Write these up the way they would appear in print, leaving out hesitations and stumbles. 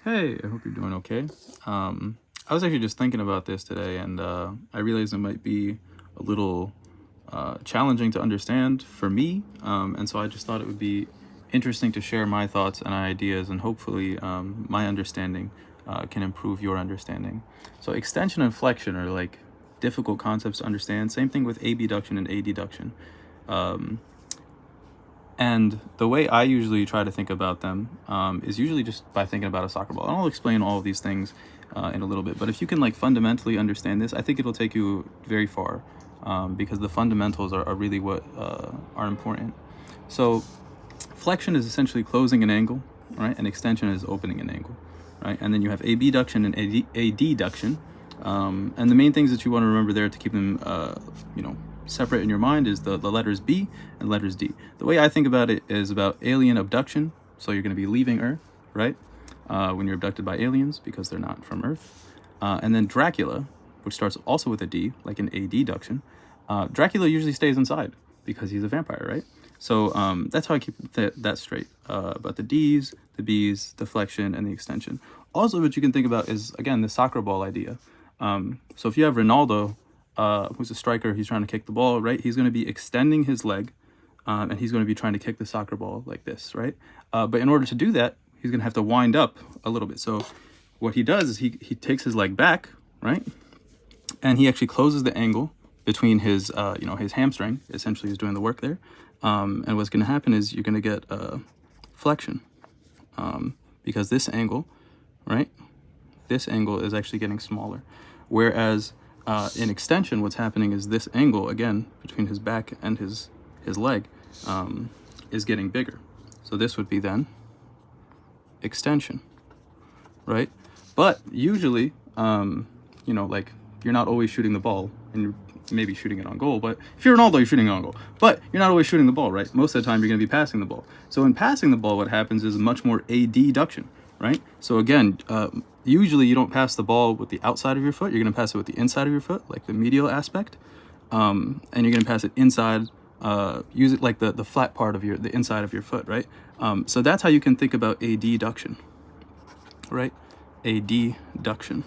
Hey, I hope you're doing okay. I was actually just thinking about this today, and I realized it might be a little challenging to understand for me, and so I just thought it would be interesting to share my thoughts and ideas, and hopefully my understanding can improve your understanding. So extension and flexion are like difficult concepts to understand. Same thing with abduction and adduction. And the way I usually try to think about them is usually just by thinking about a soccer ball. And I'll explain all of these things in a little bit. But if you can like fundamentally understand this, I think it'll take you very far because the fundamentals are really what are important. So flexion is essentially closing an angle, right? And extension is opening an angle, right? And then you have abduction and adduction. And the main things that you want to remember there to keep them, separate in your mind is the letters B and letters D. The way I think about it is about alien abduction. So you're going to be leaving Earth, right? When you're abducted by aliens because they're not from Earth. And then Dracula, which starts also with a D, like an adduction. Dracula usually stays inside because he's a vampire, right? So that's how I keep that straight about the D's, the B's, the flexion, and the extension. Also, what you can think about is, again, the soccer ball idea. So if you have Ronaldo, who's a striker, he's trying to kick the ball, right? He's going to be extending his leg, and he's going to be trying to kick the soccer ball like this, right? But in order to do that, he's going to have to wind up a little bit. So what he does is he takes his leg back, right? And he actually closes the angle between his, his hamstring, essentially is doing the work there. And what's going to happen is you're going to get flexion because this angle, right? This angle is actually getting smaller. Whereas in extension, what's happening is this angle, again, between his back and his leg is getting bigger. So this would be then extension, right? But usually, like you're not always shooting the ball and you're maybe shooting it on goal, but if you're Ronaldo, you're shooting it on goal, but you're not always shooting the ball, right? Most of the time you're going to be passing the ball. So in passing the ball, what happens is much more adduction, right? So again, usually you don't pass the ball with the outside of your foot. You're going to pass it with the inside of your foot, like the medial aspect. And you're going to pass it inside, use it like the flat part of the inside of your foot, right? So that's how you can think about adduction, right? Adduction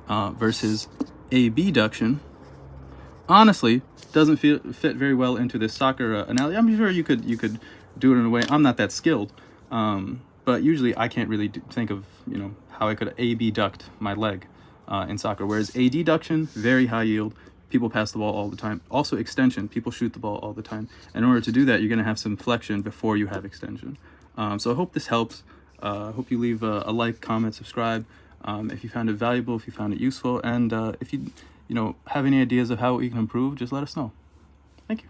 versus abduction. Honestly, doesn't fit very well into this soccer analogy. I'm sure you could do it in a way. I'm not that skilled, but usually I can't really think of how I could abduct my leg in soccer. Whereas adduction, very high yield. People pass the ball all the time. Also extension, people shoot the ball all the time. In order to do that, you're going to have some flexion before you have extension. So I hope this helps. Hope you leave a like, comment, subscribe if you found it valuable, if you found it useful, and if you have any ideas of how we can improve, just let us know. Thank you.